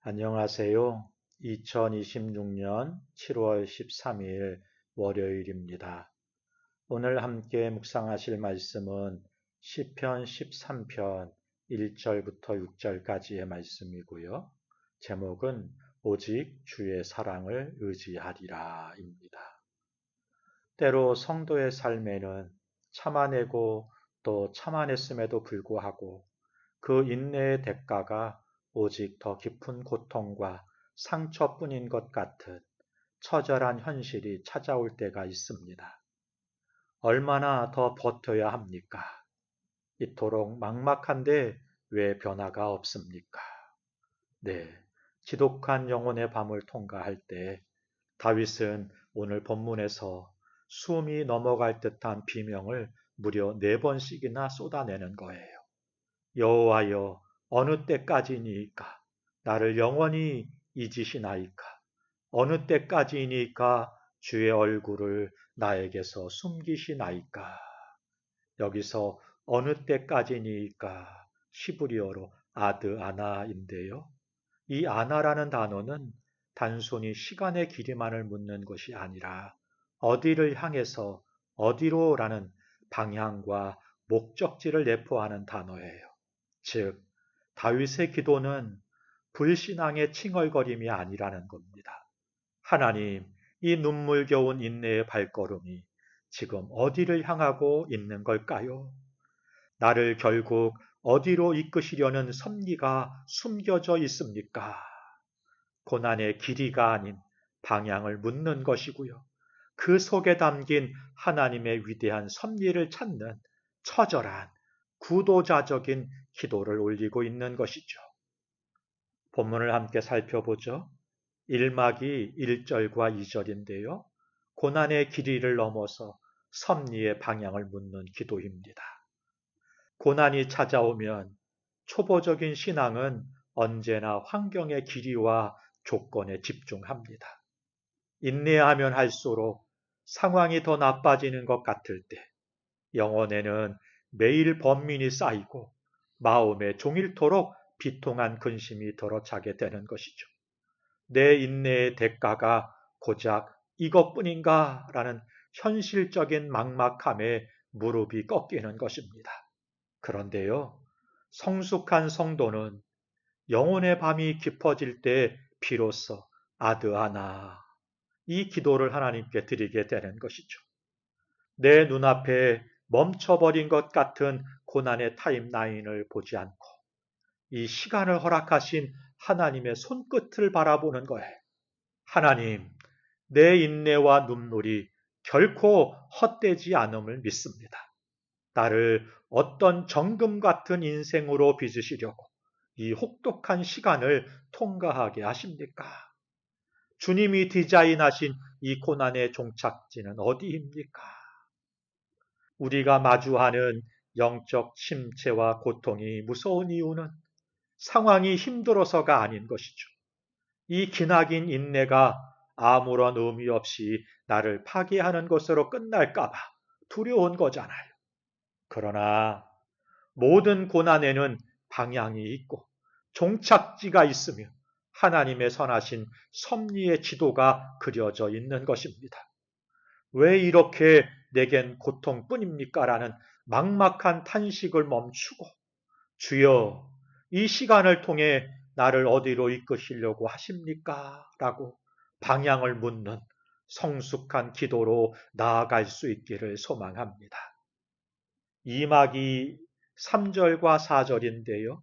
안녕하세요. 2026년 7월 13일 월요일입니다. 오늘 함께 묵상하실 말씀은 시편 13편 1절부터 6절까지의 말씀이고요. 제목은 오직 주의 사랑을 의지하리라입니다. 때로 성도의 삶에는 참아내고 또 참아냈음에도 불구하고 그 인내의 대가가 오직 더 깊은 고통과 상처뿐인 것 같은 처절한 현실이 찾아올 때가 있습니다. 얼마나 더 버텨야 합니까? 이토록 막막한데 왜 변화가 없습니까? 네, 지독한 영혼의 밤을 통과할 때 다윗은 오늘 본문에서 숨이 넘어갈 듯한 비명을 무려 4번씩이나 쏟아내는 거예요. 여호와여, 어느 때까지니이까? 나를 영원히 잊으시나이까? 어느 때까지니이까 주의 얼굴을 나에게서 숨기시나이까? 여기서 어느 때까지니이까? 히브리어로 아드아나인데요. 이 아나라는 단어는 단순히 시간의 길이만을 묻는 것이 아니라 어디를 향해서 어디로라는 방향과 목적지를 내포하는 단어예요. 즉, 다윗의 기도는 불신앙의 칭얼거림이 아니라는 겁니다. 하나님, 이 눈물겨운 인내의 발걸음이 지금 어디를 향하고 있는 걸까요? 나를 결국 어디로 이끄시려는 섭리가 숨겨져 있습니까? 고난의 길이가 아닌 방향을 묻는 것이고요. 그 속에 담긴 하나님의 위대한 섭리를 찾는 처절한 구도자적인 기도를 올리고 있는 것이죠. 본문을 함께 살펴보죠. 1막이 1절과 2절인데요. 고난의 길이를 넘어서 섭리의 방향을 묻는 기도입니다. 고난이 찾아오면 초보적인 신앙은 언제나 환경의 길이와 조건에 집중합니다. 인내하면 할수록 상황이 더 나빠지는 것 같을 때 영혼에는 매일 번민이 쌓이고 마음에 종일토록 비통한 근심이 들어차게 되는 것이죠. 내 인내의 대가가 고작 이것뿐인가? 라는 현실적인 막막함에 무릎이 꺾이는 것입니다. 그런데요, 성숙한 성도는 영혼의 밤이 깊어질 때 비로소 아드아나 이 기도를 하나님께 드리게 되는 것이죠. 내 눈앞에 멈춰버린 것 같은 고난의 타임라인을 보지 않고 이 시간을 허락하신 하나님의 손끝을 바라보는 거예요. 하나님, 내 인내와 눈물이 결코 헛되지 않음을 믿습니다. 나를 어떤 정금 같은 인생으로 빚으시려고 이 혹독한 시간을 통과하게 하십니까? 주님이 디자인하신 이 고난의 종착지는 어디입니까? 우리가 마주하는 영적 침체와 고통이 무서운 이유는 상황이 힘들어서가 아닌 것이죠. 이 기나긴 인내가 아무런 의미 없이 나를 파괴하는 것으로 끝날까봐 두려운 거잖아요. 그러나 모든 고난에는 방향이 있고 종착지가 있으며 하나님의 선하신 섭리의 지도가 그려져 있는 것입니다. 왜 이렇게 내겐 고통뿐입니까? 라는 막막한 탄식을 멈추고 주여, 이 시간을 통해 나를 어디로 이끄시려고 하십니까? 라고 방향을 묻는 성숙한 기도로 나아갈 수 있기를 소망합니다. 2막이 3절과 4절인데요.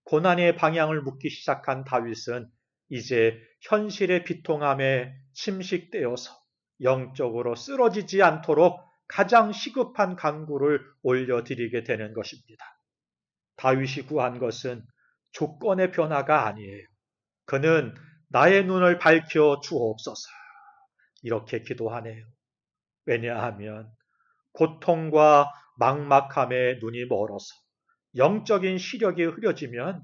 고난의 방향을 묻기 시작한 다윗은 이제 현실의 비통함에 침식되어서 영적으로 쓰러지지 않도록 가장 시급한 간구를 올려드리게 되는 것입니다. 다윗이 구한 것은 조건의 변화가 아니에요. 그는 나의 눈을 밝혀 주옵소서. 이렇게 기도하네요. 왜냐하면 고통과 막막함에 눈이 멀어서 영적인 시력이 흐려지면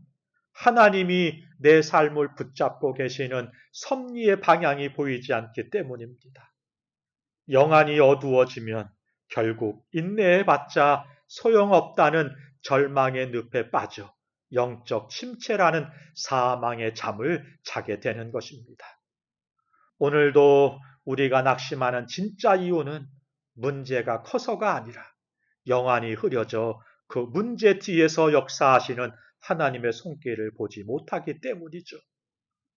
하나님이 내 삶을 붙잡고 계시는 섭리의 방향이 보이지 않기 때문입니다. 영안이 어두워지면 결국 인내해봤자 소용없다는 절망의 늪에 빠져 영적 침체라는 사망의 잠을 자게 되는 것입니다. 오늘도 우리가 낙심하는 진짜 이유는 문제가 커서가 아니라 영안이 흐려져 그 문제 뒤에서 역사하시는 하나님의 손길을 보지 못하기 때문이죠.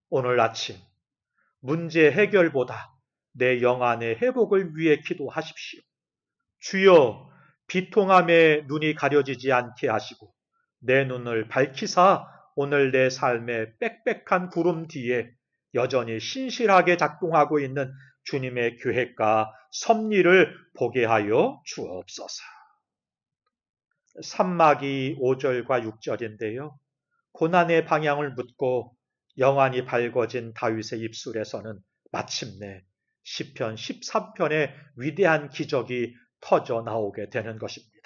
오늘 아침 문제 해결보다 내 영안의 회복을 위해 기도하십시오. 주여, 비통함에 눈이 가려지지 않게 하시고 내 눈을 밝히사 오늘 내 삶의 빽빽한 구름 뒤에 여전히 신실하게 작동하고 있는 주님의 계획과 섭리를 보게 하여 주옵소서. 산막이 5절과 6절인데요. 고난의 방향을 묻고 영안이 밝아진 다윗의 입술에서는 마침내 시편 13편의 위대한 기적이 터져 나오게 되는 것입니다.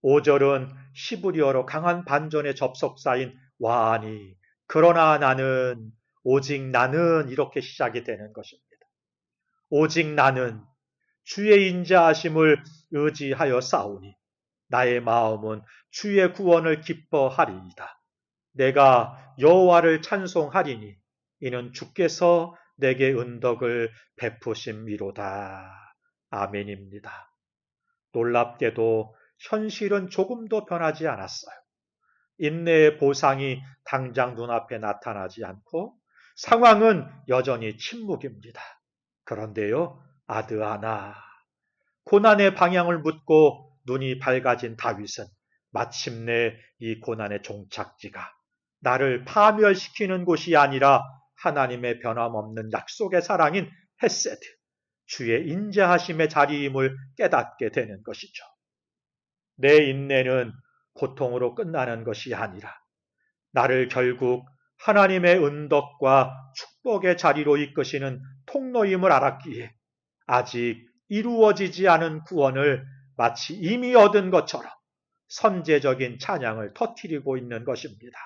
5절은 시브리어로 강한 반전의 접속사인 와니, 그러나 나는, 오직 나는 이렇게 시작이 되는 것입니다. 오직 나는 주의 인자하심을 의지하여 싸우니 나의 마음은 주의 구원을 기뻐하리이다. 내가 여호와를 찬송하리니 이는 주께서 내게 은덕을 베푸심이로다. 아멘입니다. 놀랍게도 현실은 조금도 변하지 않았어요. 인내의 보상이 당장 눈앞에 나타나지 않고 상황은 여전히 침묵입니다. 그런데요, 아드아나, 고난의 방향을 묻고 눈이 밝아진 다윗은 마침내 이 고난의 종착지가 나를 파멸시키는 곳이 아니라 하나님의 변함없는 약속의 사랑인 헤세드, 주의 인자하심의 자리임을 깨닫게 되는 것이죠. 내 인내는 고통으로 끝나는 것이 아니라 나를 결국 하나님의 은덕과 축복의 자리로 이끄시는 통로임을 알았기에 아직 이루어지지 않은 구원을 마치 이미 얻은 것처럼 선제적인 찬양을 터뜨리고 있는 것입니다.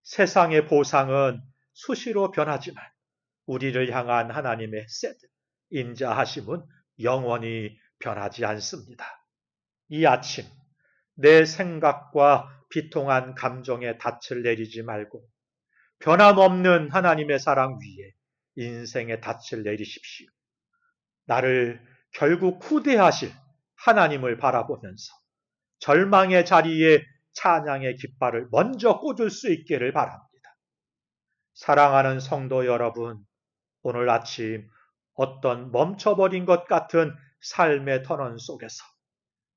세상의 보상은 수시로 변하지만 우리를 향한 하나님의 세드, 인자하심은 영원히 변하지 않습니다. 이 아침 내 생각과 비통한 감정에 닻을 내리지 말고 변함없는 하나님의 사랑 위에 인생의 닻을 내리십시오. 나를 결국 후대하실 하나님을 바라보면서 절망의 자리에 찬양의 깃발을 먼저 꽂을 수 있기를 바랍니다. 사랑하는 성도 여러분, 오늘 아침 어떤 멈춰버린 것 같은 삶의 터널 속에서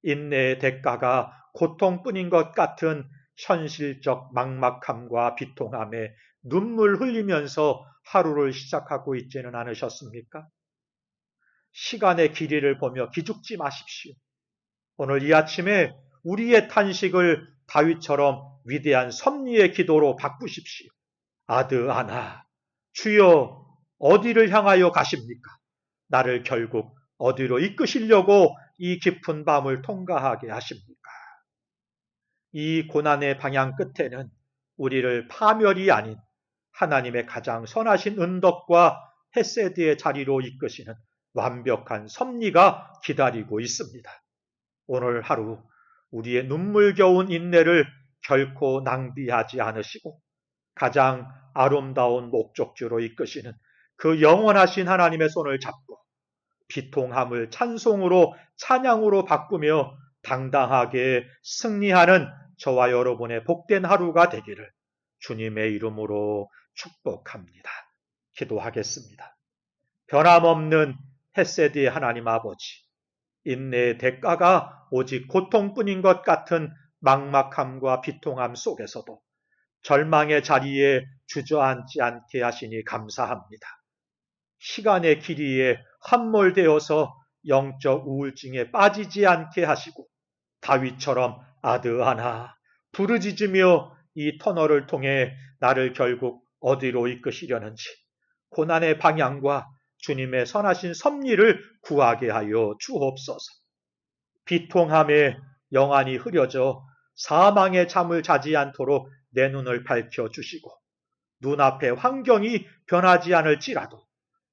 인내의 대가가 고통뿐인 것 같은 현실적 막막함과 비통함에 눈물 흘리면서 하루를 시작하고 있지는 않으셨습니까? 시간의 길이를 보며 기죽지 마십시오. 오늘 이 아침에 우리의 탄식을 다윗처럼 위대한 섭리의 기도로 바꾸십시오. 아드아나, 주여 어디를 향하여 가십니까? 나를 결국 어디로 이끄시려고 이 깊은 밤을 통과하게 하십니까? 이 고난의 방향 끝에는 우리를 파멸이 아닌 하나님의 가장 선하신 은덕과 헤세드의 자리로 이끄시는 완벽한 섭리가 기다리고 있습니다. 오늘 하루 우리의 눈물겨운 인내를 결코 낭비하지 않으시고 가장 아름다운 목적지로 이끄시는 그 영원하신 하나님의 손을 잡고 비통함을 찬송으로 찬양으로 바꾸며 당당하게 승리하는 저와 여러분의 복된 하루가 되기를 주님의 이름으로 축복합니다. 기도하겠습니다. 변함없는 헤세드의 하나님 아버지, 인내의 대가가 오직 고통뿐인 것 같은 막막함과 비통함 속에서도 절망의 자리에 주저앉지 않게 하시니 감사합니다. 시간의 길이에 함몰되어서 영적 우울증에 빠지지 않게 하시고 다윗처럼 아드아나 부르짖으며 이 터널을 통해 나를 결국 어디로 이끄시려는지 고난의 방향과 주님의 선하신 섭리를 구하게 하여 주옵소서. 비통함에 영안이 흐려져 사망의 잠을 자지 않도록 내 눈을 밝혀주시고 눈앞의 환경이 변하지 않을지라도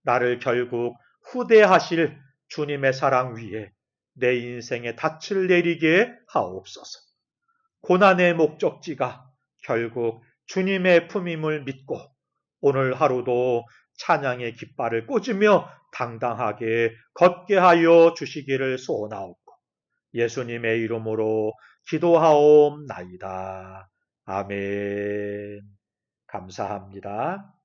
나를 결국 후대하실 주님의 사랑 위에 내 인생의 닻을 내리게 하옵소서. 고난의 목적지가 결국 주님의 품임을 믿고 오늘 하루도 찬양의 깃발을 꽂으며 당당하게 걷게 하여 주시기를 소원하옵고 예수님의 이름으로 기도하옵나이다. 아멘. 감사합니다.